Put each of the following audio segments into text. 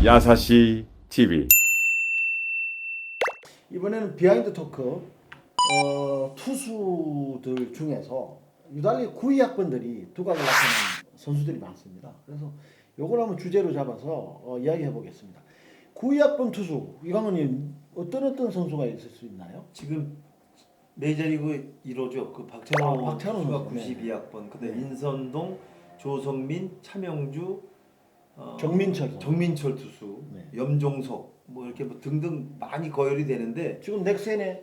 야사시 TV. 이번에는 비하인드 토크 투수들 중에서 유달리 구위학번들이 두각을 나타낸 선수들이 많습니다. 그래서 요걸 한번 주제로 잡아서 이야기해 보겠습니다. 구위학번 투수 이광훈님 어떤 선수가 있을 수 있나요? 지금 메이저리그 1호죠. 그 박찬호 박찬호 선수가 선수. 92학번. 그다음 네. 인선동, 조성민, 차명주, 정민철 투수, 네. 염종석 뭐 이렇게 뭐 등등 많이 거열이 되는데 지금 넥센이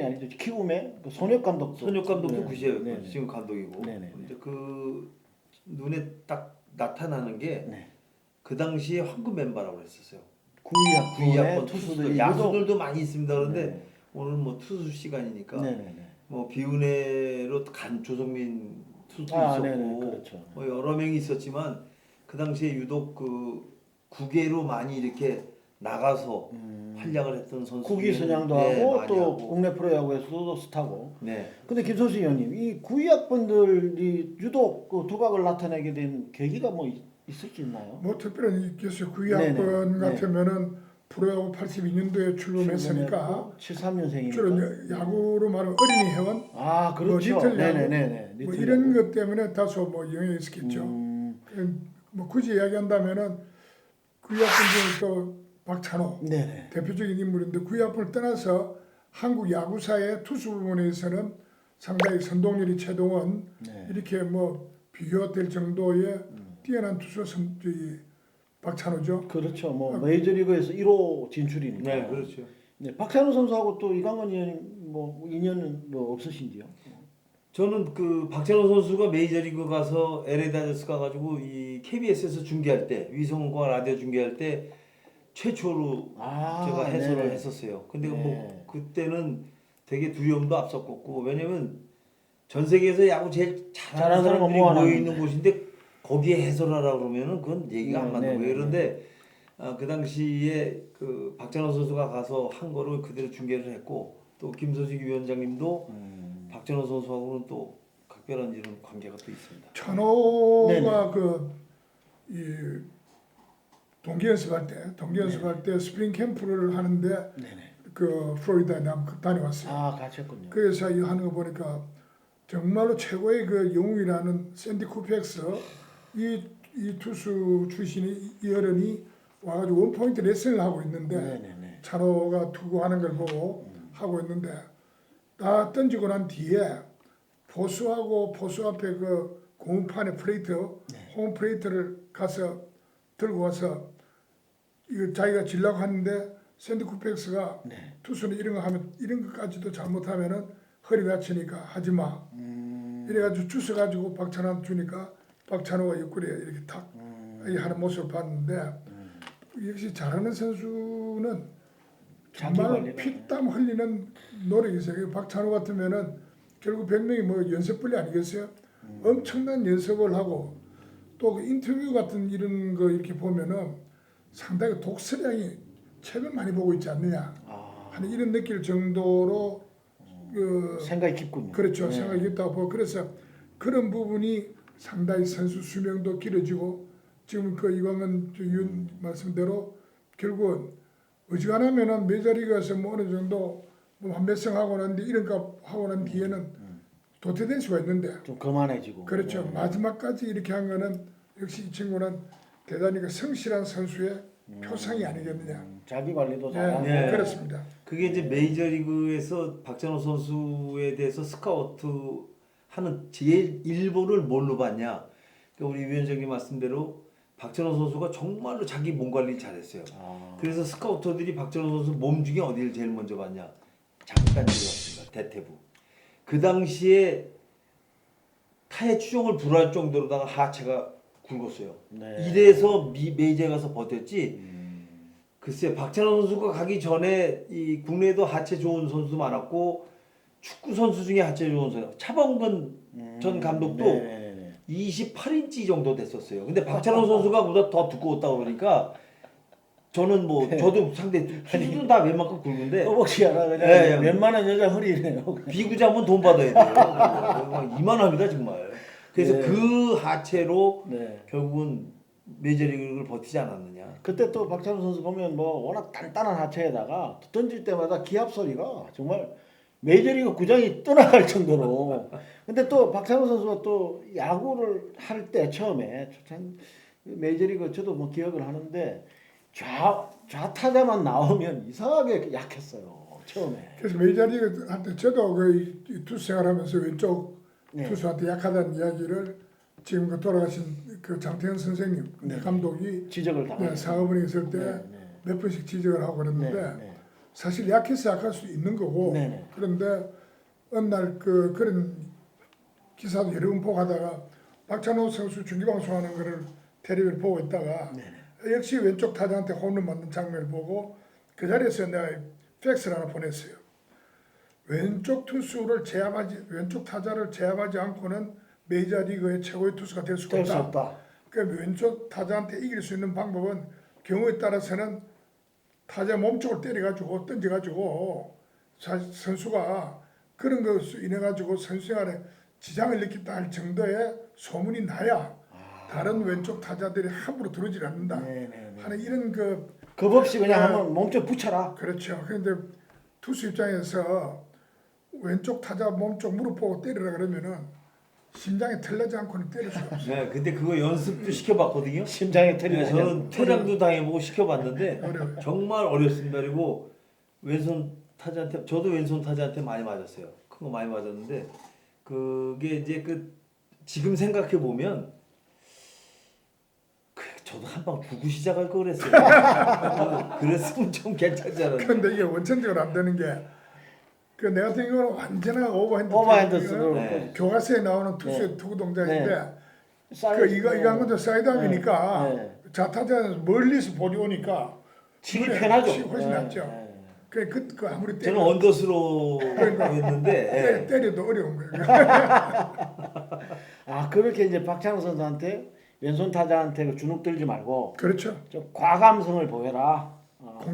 아니죠. 키움의 그 손혁 감독도 손혁 감독도 네. 90 네. 지금 감독이고. 네네. 이제 그 눈에 딱 나타나는 게 그 네. 당시에 황금 멤버라고 했었어요. 구위학번의 투수들, 투수들이 야수들도 많이 있습니다. 그런데 네. 오늘 뭐 투수 시간이니까 네네네. 뭐 비운회로 간 조성민 투수도 아, 있었고 네네, 그렇죠. 뭐 여러 명이 있었지만 그 당시에 유독 그 국외로 많이 이렇게 나가서 활약을 했던 선수 국위 선양도 하고 또 국내 프로야구에서도 스타고. 네. 근데 김선수 의원님, 이 구위학번들이 유독 그 두각을 나타내게 된 계기가 뭐 있을 수 있나요? 뭐 특별한 있겠어요. 네네. 92학번 네. 같으면은 프로야구 82년도에 출범했으니까 73년생이니까. 주로 야구로 말하면 어린이 회원 아, 그렇죠. 뭐 리틀 야구, 네네네. 뭐 리틀 이런 야구. 것 때문에 다소 뭐 영향이 있었겠죠. 음, 뭐 굳이 이야기한다면은 92학번 중에 또 박찬호 네네. 대표적인 인물인데 92학번을 떠나서 한국 야구사의 투수 부분에서는 상당히 선동열이 최동원 네. 이렇게 뭐 비교될 정도의 뛰어난 투수 박찬호죠. 그렇죠. 뭐 메이저리그에서 1호 진출이니까. 네, 그렇죠. 네, 박찬호 선수하고 또 이강원 의원님 뭐 인연은 뭐 없으신지요? 저는 그 박찬호 선수가 메이저리그 가서 LA 다저스 가가지고 이 KBS에서 중계할 때 위성과 라디오 중계할 때 최초로 제가 해설을 네네. 했었어요. 근데 네. 뭐 그때는 되게 두려움도 앞섰었고 왜냐면 전 세계에서 야구 제일 잘하는 잘하는 사람은 사람들이 뭐 모여 하나 있는 곳인데 거기에 해설하라 그러면은 그건 얘기가 안 맞는 네, 거예요. 네, 그런데 그 당시에 그 박찬호 선수가 가서 한 거를 그대로 중계를 했고 또 김소식 위원장님도 박찬호 선수하고는 또 각별한 이런 관계가 또 있습니다. 찬호가 그이 동계 연습할 때 스프링 캠프를 하는데 네네. 그 플로리다에 다녀왔어요. 아, 같이 했군요. 그래서 이 하는 거 보니까 정말로 최고의 그 영웅이라는 샌디 쿠펙스 이 투수 출신이 이 어른이 와가지고 원포인트 레슨을 하고 있는데 네네네. 찬호가 투구하는 걸 보고 하고 있는데 다 던지고 난 뒤에 포수하고 포수 앞에 그 공판의 플레이트 홈 플레이트를 가서 들고 와서 이거 자기가 질라고 하는데 샌디 쿠펙스가 투수는 이런 거 하면 이런 것까지도 잘못하면은 허리 다치니까 하지 마. 이래가지고 주워가지고 박찬호한테 주니까 박찬호가 옆구리에 이렇게 탁 하는 모습을 봤는데 역시 잘하는 선수는 정말 피땀 흘리는 노력이 있어요. 박찬호 같으면은 결국 100명이 뭐 연습분리 아니겠어요? 엄청난 연습을 하고 또 그 인터뷰 같은 이런 거 이렇게 보면은 상당히 독서량이 책을 많이 보고 있지 않느냐 하는 이런 느낄 정도로 그 생각이 깊군요. 그렇죠. 네. 생각이 깊다고 보고 그래서 그런 부분이 상당히 선수 수명도 길어지고 지금 그 이광은 위원 말씀대로 결국은 어지간하면은 메이저리그에서 뭐 어느 정도 뭐 한 몇 승 하고 난 뒤 이런 거 하고 난 뒤에는 도태될 수가 있는데 좀 거만해지고. 그렇죠. 마지막까지 이렇게 한 거는 역시 이 친구는 대단히 그 성실한 선수의 표상이 아니겠느냐. 자기 관리도 네, 잘하고. 네. 그렇습니다. 그게 이제 메이저리그에서 박찬호 선수에 대해서 스카우트 하는 제일 일본을 뭘로 봤냐? 그러니까 우리 위원장님 말씀대로 박찬호 선수가 정말로 자기 몸 관리 잘했어요. 그래서 스카우터들이 박찬호 선수 몸 중에 어디를 제일 먼저 봤냐? 장단지였습니다. 대퇴부. 그 당시에 타의 추종을 불허할 정도로다가 하체가 굵었어요. 네. 이래서 메이저에 가서 버텼지. 글쎄 박찬호 선수가 가기 전에 이 국내에도 하체 좋은 선수 많았고 축구 선수 중에 하체 좋은 선수 차범근 전 감독도 네네네. 28인치 정도 됐었어요. 근데 박찬호 선수가 보다 더 두꺼웠다 그러니까 저는 뭐 저도 상대 수준은 다 웬만큼 굵은데 허벅지 하나 그냥 네, 웬만한 여자 허리네요. 비구자면 돈 받아야 돼요. 이만합니다 정말. 그래서 네. 그 하체로 네. 결국은 메이저리그를 버티지 않았느냐. 그때 또 박찬호 선수 보면 뭐 워낙 단단한 하체에다가 던질 때마다 기합 소리가 정말 메이저리그 구장이 떠나갈 정도로. 근데 또 박찬호 선수가 또 야구를 할 때 처음에 참 메이저리그 저도 뭐 기억을 하는데 좌타자만 나오면 이상하게 약했어요 처음에. 그래서 메이저리그 한테 저도 그 투수 생활하면서 왼쪽 네. 투수한테 약하다는 이야기를 지금 그 돌아가신 그 장태현 선생님 네. 감독이 지적을 당했어요. 사업은에 있을 때 몇 네. 번씩 지적을 하고 그랬는데 네. 사실 약해서 약할 수 있는 거고 네. 그런데 어느 날 그런 기사도 여러 번 보고 하다가 박찬호 선수 중계방송하는 거를 텔레비를 보고 있다가 역시 왼쪽 타자한테 홈런 맞는 장면을 보고 그 자리에서 내가 팩스를 하나 보냈어요. 왼쪽 타자를 제압하지 않고는 메이저리그의 최고의 투수가 될 수가 될 수 없다. 없다. 그 왼쪽 타자한테 이길 수 있는 방법은 경우에 따라서는 타자 몸쪽을 때려가지고 던져가지고 선수가 그런 것으로 인해 가지고 선수 생활에 지장을 느꼈다 할 정도의 소문이 나야 다른 왼쪽 타자들이 함부로 들어오질 않는다 하는 이런 겁 없이 그냥 한번 몸쪽 붙여라. 그렇죠. 그런데 투수 입장에서 왼쪽 타자 몸쪽 무릎 보고 때리라 그러면은 심장에 털리지 않고는 때릴 수가 없어요. 네, 근데 그거 연습도 시켜봤거든요. 심장에 테리고 네, 저는 퇴장도 당해보고 시켜봤는데 어려워요. 정말 어렵습니다. 그리고 왼손 타자한테 저도 왼손 타자한테 많이 맞았어요. 큰 거 많이 맞았는데 그게 이제 지금 생각해 보면 저도 한 방 주고 시작할 걸 그랬어요. 그랬으면 좀 괜찮지 않았나. 그런데 이게 원천적으로 안 되는 게 그 내 같은 경우는 완전한 오버핸드 스로 네. 교과서에 나오는 투수의 투구 동작인데 사이드, 이거 한 것도 사이드업이니까 네. 좌타자는 멀리서 볼이 오니까 치기 눈에 편하죠. 치기 훨씬 네, 낫죠. 네. 그 아무리 저는 언더스로 했는데 때려도 어려운 거예요. 아 그렇게 이제 박찬호 선수한테 왼손 타자한테 그 주눅 들지 말고 그렇죠. 좀 과감성을 보여라.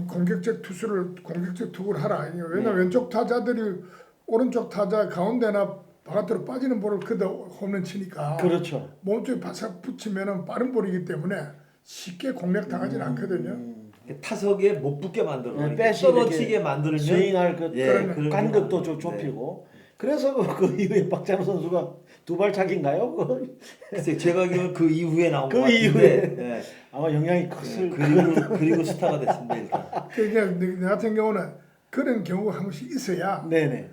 공격적 투구를 하라. 왜냐면 왼쪽 타자들이 오른쪽 타자 가운데나 바깥으로 빠지는 볼을 그다 홈런 치니까 그렇죠. 몸쪽에 바싹 붙이면은 빠른 볼이기 때문에 쉽게 공략 당하지는 않거든요. 타석에 못 붙게 만들어. 네, 이렇게 빼시 떨어지게 이렇게 만들면 스윙할 그 그런 간격도 좀 네. 좁히고 그래서 그 이후에 박찬호 선수가 두 발차기인가요? 글쎄 제가 알기로는 그 이후에 나온 그 것 같은데 이후에. 네. 아마 영향이 컸을 그리고 스타가 됐습니다 일단. 그러니까 내 같은 경우는 그런 경우가 한 번씩 있어야 네네.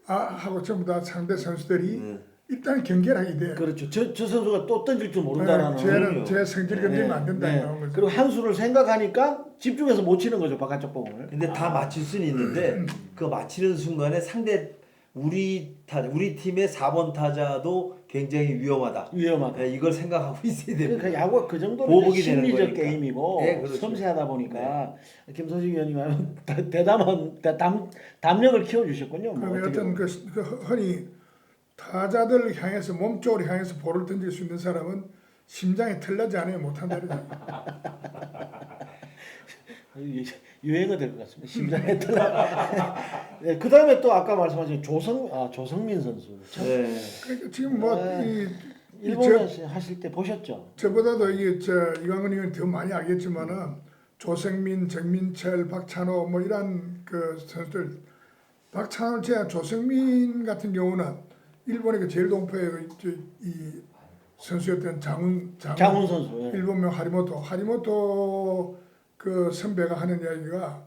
하고 전부 다 상대 선수들이 일단 경계를 하게 돼요. 그렇죠. 저 선수가 또 던질 줄 모른다라는. 쟤는 제 성질 건들면 안 된다 이런 거죠. 그리고 한 수를 생각하니까 집중해서 못 치는 거죠 바깥쪽 공을. 근데 다 맞출 수는 있는데 그 맞히는 순간에 우리 팀의 4번 타자도 굉장히 위험하다. 위험하다. 네, 이걸 생각하고 있어야 됩니다. 그러니까 야구가 그 정도로 보복이 되는 심리적 거니까. 게임이고 네, 그렇죠. 섬세하다 보니까 김선식 의원님 하면 대담한 담력을 키워주셨군요. 뭐 그러면 어떤 그 흔히 타자들 향해서 몸쪽으로 향해서 볼을 던질 수 있는 사람은 심장에 털나지 않아야 못한다 그러죠. 유행어 될 것 같습니다. 심장에 들어. 네, 그 다음에 또 아까 말씀하신 조성민 선수. 네. 그러니까 지금 뭐 일본 하실 때 보셨죠? 저보다도 이광근 의원이 더 많이 알겠지만은 조성민, 정민철, 박찬호 뭐 이런 그 선수들 박찬호 제가 조성민 같은 경우는 일본의 그 제일 동포의 이 선수였던 장훈 선수. 예. 일본명 하리모토 그 선배가 하는 이야기가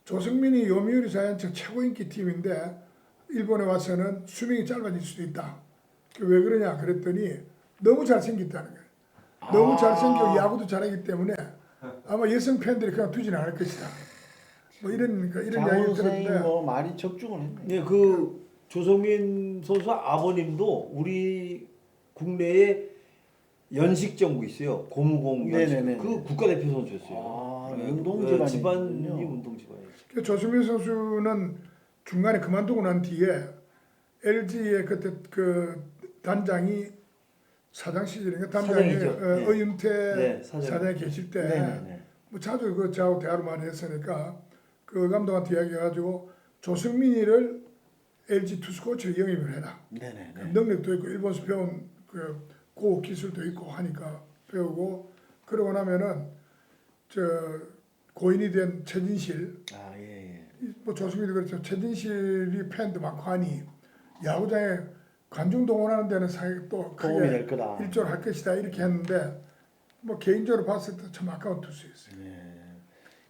조성민이 요미우리 자이언츠 최고 인기 팀인데 일본에 와서는 수명이 짧아질 수도 있다. 왜 그러냐 그랬더니 너무 잘생겼다는 거예요. 너무 잘생기고 야구도 잘하기 때문에 아마 여성 팬들이 그냥 두지는 않을 것이다. 뭐 이런 이야기 들었는데 뭐 말이 적중을 했네. 네, 그 조성민 선수 아버님도 우리 국내에 연식정부 있어요. 고무공 연식. 네네네. 그 국가대표 선수였어요. 운동 집안이 집안이군요. 운동 집안이죠. 그 조수민 선수는 중간에 그만두고 난 뒤에 LG의 그때 그 단장이 사장 시절인가 단장이 사장이죠. 네. 어윤태 네, 사장이 계실 때 네네네. 뭐 자주 그 저하고 대화를 많이 했으니까 그 감독한테 이야기해가지고 조승민이를 LG 투수 코치로 영입을 해라. 네네네. 능력도 있고 일본에서 배운 그 고급 기술도 있고 하니까 배우고 그러고 나면은 저 고인이 된 최진실, 아 예. 뭐 조승희도 그렇죠. 최진실이 팬도 많고 하니 야구장에 관중 동원하는 데는 상당히 또 도움이 될 크게 거다. 일조를 할 것이다 이렇게 했는데 뭐 개인적으로 봤을 때 참 아까운 투수였어요.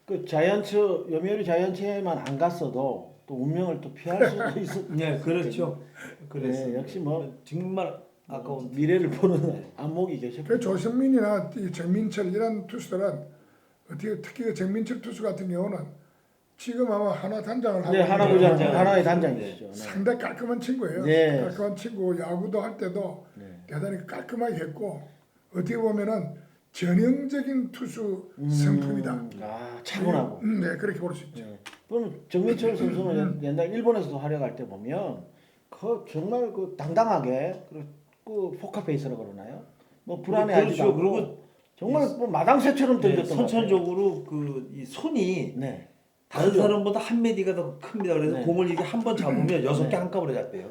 그 자이언츠 요미우리 자이언츠에만 안 갔어도 또 운명을 또 피할 수도 있었. 네, 그렇죠. 그래서 네, 역시 뭐 정말 아까운 미래를 보는 안목이 계셨고. 그 조선민이나 이 정민철 이런 투수들은 어떻게 특히 그 정민철 투수 같은 경우는 지금 아마 하나 단장을 하고 네, 있는데 하나부장 단장. 하나의 단장이시죠. 네. 상당히 깔끔한 친구예요. 네. 깔끔한 친구 야구도 할 때도 네. 대단히 깔끔하게 했고 어떻게 보면은 전형적인 투수 성품이다. 아 차분하고. 네 그렇게 볼 수 있죠. 네. 그럼 정민철 선수는 옛날 일본에서도 활약할 때 보면 그 정말 그 당당하게 그 포카페이스라고 그러나요? 뭐 불안해하지도 그렇죠. 않고 그리고 정말 뭐 마당새처럼 네, 던졌던 것 같아요. 선천적으로 그 이 손이 네. 다른 크죠? 사람보다 한 메디가 더 큽니다. 그래서 네. 공을 이렇게 한 번 잡으면 6개 한꺼번에 잡혀요.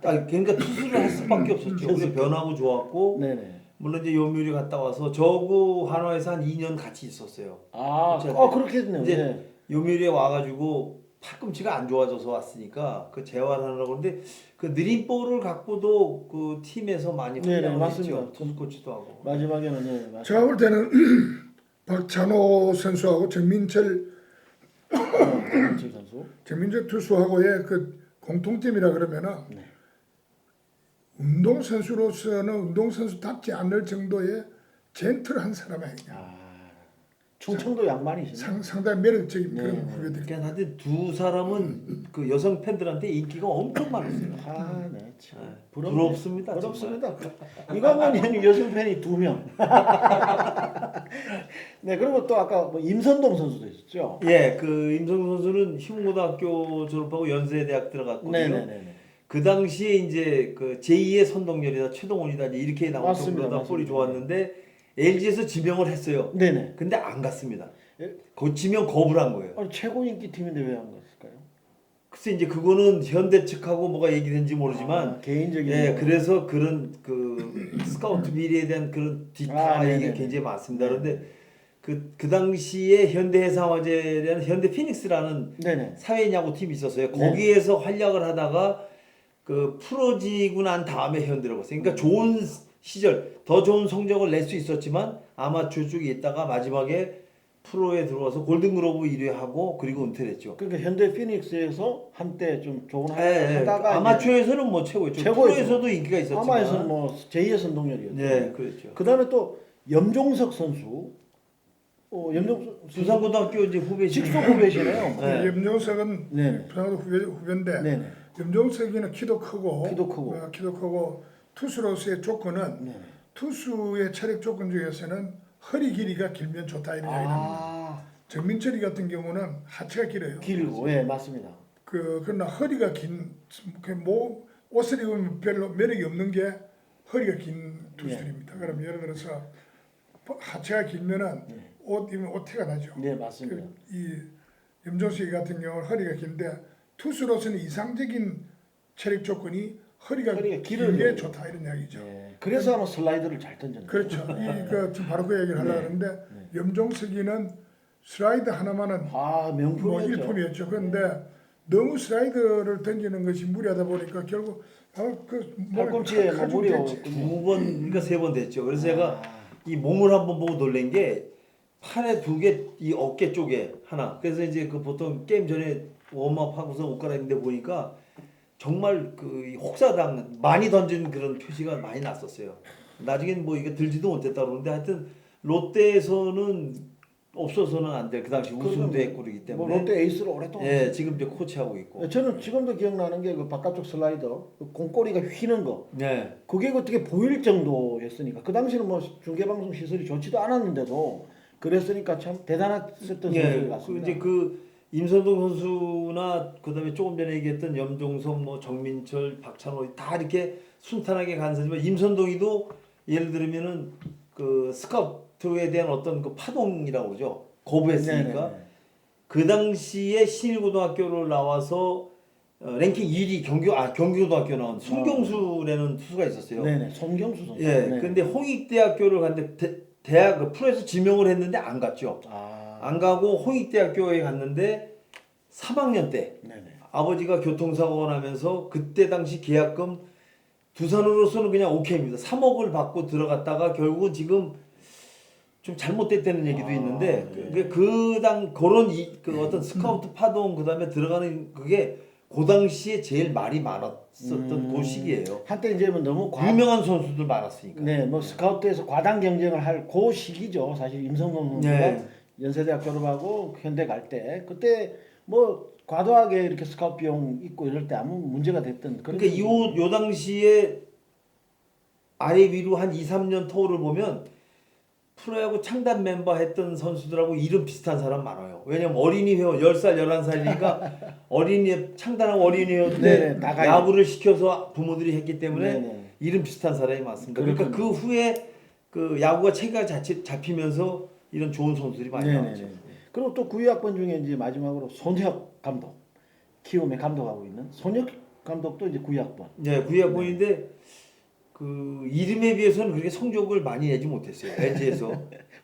그러니까 투수를 할 수밖에 없었죠. 그래서 변화고 좋았고 네네. 물론 이제 요미우리 갔다 와서 저고 한화에서 한 2년 같이 있었어요. 아, 그렇죠. 그렇게 했네요. 이제 네. 요미우리에 와가지고 팔꿈치가 안 좋아져서 왔으니까 그 재활하려고 그러는데 그 느린 볼을 갖고도 그 팀에서 많이 네네, 활약을 맞습니다. 했죠. 투수 코치도 하고. 마지막에는 네, 맞습니다. 제가 볼 때는 박찬호 선수하고 정민철 정민철 선수. 투수하고의 그 공통점이라 그러면은 네. 운동 선수로서는 운동 선수답지 않을 정도의 젠틀한 사람 아니냐. 아, 충청도 양반이시네. 상당히 매력적인 네. 그런 후배들. 그러니까 하여튼 두 사람은 그 여성 팬들한테 인기가 엄청 많았어요. 아, 네, 참 네. 부럽네. 부럽습니다. 부럽습니다. 이광원 여성 팬이 2명. 네, 그리고 또 아까 뭐 임선동 선수도 있었죠. 예, 그 임성근 선수는 희문고등학교 졸업하고 연세대학 들어갔거든요. 네네네. 그 당시에 이제 그 제2의 선동열이다 최동원이다 이제 이렇게 나온 맞습니다, 정도다 볼이 맞습니다. 좋았는데 LG에서 지명을 했어요. 네네. 근데 안 갔습니다. 예? 그 지명 거부를 한 거예요. 아니, 최고 인기 팀인데 왜 안 갔을까요? 글쎄 이제 그거는 현대 측하고 뭐가 얘기된지 모르지만 아, 개인적인. 예, 뭐. 그래서 그런 그 스카우트 비리에 대한 그런 뒷파 네네네. 얘기가 굉장히 많습니다. 그런데 그 당시에 현대해상화재라는 현대 피닉스라는 네네. 사회야구 팀이 있었어요. 네. 거기에서 활약을 하다가 그 프로지고 난 다음에 현대로 갔어요. 그러니까 좋은 시절, 더 좋은 성적을 낼 수 있었지만 아마추어 쪽에 있다가 마지막에 프로에 들어와서 골든글로브 1위 하고 그리고 은퇴를 했죠. 그러니까 현대 피닉스에서 한때 좀 좋은 예, 예. 하다가 아마추어에서는 뭐 최고였죠. 최고였죠. 프로에서도 인기가 있었지만. 아마에서는 뭐 제2의 선동열이었죠. 네, 그렇죠. 그다음에 또 염종석 선수. 염종석 부산고등학교 이제 후배시. 직속 후배시네요. 네. 염종석은 네. 부산고등 후배인데 네네. 염종석이는 키도 크고 키도 크고. 투수로서의 조건은 네. 투수의 체력 조건 중에서는 허리 길이가 길면 좋다 이런 이야기를 합니다. 아, 정민철이 같은 경우는 하체가 길어요. 길고, 예, 맞습니다. 그러나 허리가 긴뭐 옷을 입으면 별로 매력이 없는 게 허리가 긴 투수들입니다. 그럼 예를 들어서 하체가 길면은 옷 입으면 옷태가 나죠. 네, 맞습니다. 이 염종식 같은 경우는 허리가 긴데 투수로서는 이상적인 체력 조건이 허리가 길어요. 길게 좋다 이런 이야기죠. 네. 그래서 아마 슬라이드를 잘 던졌네요. 그렇죠. 지금 바로 그 얘기를 하려고 하는데 염종석이는 슬라이드 하나만은 아, 뭐 명품이었죠. 일품이었죠. 그런데 너무 슬라이드를 던지는 것이 무리하다 보니까 결국 팔꿈치에 뭐 무리 됐지. 오고. 2번, 그러니까 3번 됐죠. 그래서 제가 이 몸을 한번 보고 놀란 게 팔에 2개, 이 어깨 쪽에 하나. 그래서 이제 그 보통 게임 전에 웜업 하고서 옷 갈아입는데 보니까 정말 그 혹사당 많이 던진 그런 표시가 많이 났었어요. 나중엔 뭐 이게 들지도 못했다 그러는데 하여튼 롯데에서는 없어서는 안 돼. 그 당시 우승도 했고 그러기 때문에. 뭐 롯데 에이스로 오랫동안. 예, 지금 이제 코치하고 있고. 저는 지금도 기억나는 게 그 바깥쪽 슬라이더, 그 공꼬리가 휘는 거. 네. 그게 어떻게 보일 정도였으니까. 그 당시는 뭐 중계방송 시설이 좋지도 않았는데도 그랬으니까 참 대단했었던 예, 선수들 그 같습니다. 이제 그 임선동 선수나 그다음에 조금 전에 얘기했던 염종석, 뭐 정민철, 박찬호 다 이렇게 순탄하게 간 선수지만 임선동이도 예를 들면은 그 스카우트에 대한 어떤 그 파동이라고 그러죠. 거부했으니까 네네네. 그 당시에 신일고등학교를 나와서 랭킹 1위 경기고등학교 나온 송경수라는 투수가 있었어요. 네네. 손경수 선수. 예, 네. 근데 홍익대학교를 갔는데 대학 그 프로에서 지명을 했는데 안 갔죠. 안 가고 홍익대학교에 갔는데 3학년 때 네네. 아버지가 교통사고가 나면서 그때 당시 계약금 두산으로서는 그냥 오케이입니다. 3억을 받고 들어갔다가 결국은 지금 좀 잘못됐다는 얘기도 있는데 네. 그런 그 어떤 스카우트 파동 그다음에 들어가는 그게 그 당시에 제일 말이 많았었던 그 시기예요. 한때 이제 뭐 너무 유명한 선수들 많았으니까. 네, 뭐 스카우트에서 과당 경쟁을 할 그 시기죠. 사실 임성범 선수가 네. 연세대학 졸업하고 현대 갈 때 그때 뭐 과도하게 이렇게 스카우트 비용 있고 이럴 때 아무 문제가 됐던 그런. 그러니까 요 당시에 아래 위로 한 2, 3년 터울을 보면 프로야구 창단 멤버 했던 선수들하고 이름 비슷한 사람 많아요. 왜냐면 어린이 회원 10살, 11살이니까 어린이 창단하고 어린이 회원 때 네네, 다 가요. 야구를 시켜서 부모들이 했기 때문에 네네. 이름 비슷한 사람이 많습니다. 그러니까 그 그렇군요. 후에 그 야구가 체계가 잡히면서 이런 좋은 선수들이 많이 네네네. 나왔죠. 그리고 또 9위학번 중에 이제 마지막으로 손혁 감독, 키움에 감독하고 있는 손혁 감독도 이제 9위학번. 네, 구위학번인데 그 이름에 비해서는 그렇게 성적을 많이 내지 못했어요. LG에서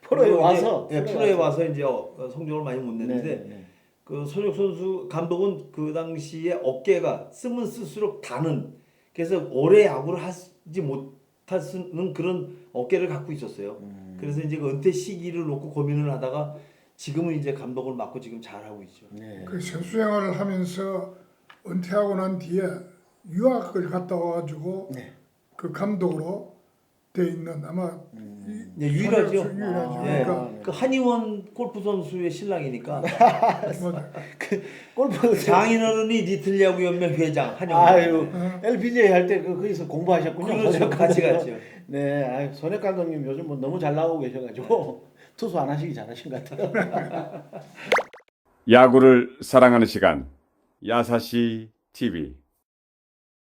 프로에 와서. 네, 프로에 와서 이제 성적을 많이 못 냈는데 네네네. 그 손혁 선수 감독은 그 당시에 어깨가 쓰면 쓸수록 다는 그래서 오래 야구를 하지 못하는 그런 어깨를 갖고 있었어요. 그래서 이제 그 은퇴 시기를 놓고 고민을 하다가 지금은 이제 감독을 맡고 지금 잘 하고 있죠. 네. 그 선수 생활을 하면서 은퇴하고 난 뒤에 유학을 갔다 와가지고 네. 그 감독으로 돼 있는 아마 네, 유일하죠. 유일하죠. 네, 그러니까 그 한의원 골프 선수의 신랑이니까 뭐 골프 장인어른이 리틀 야구 연맹 회장 한의원. 아유 LPGA 할 때 거기서 공부하셨군요. 그렇죠. 손혁 같이 감독은. 갔죠. 네, 아유, 손혁 감독님 요즘 뭐 너무 잘 나오고 계셔가지고 투수 안 하시기 잘하신 것 같아요. 야구를 사랑하는 시간 야사시 TV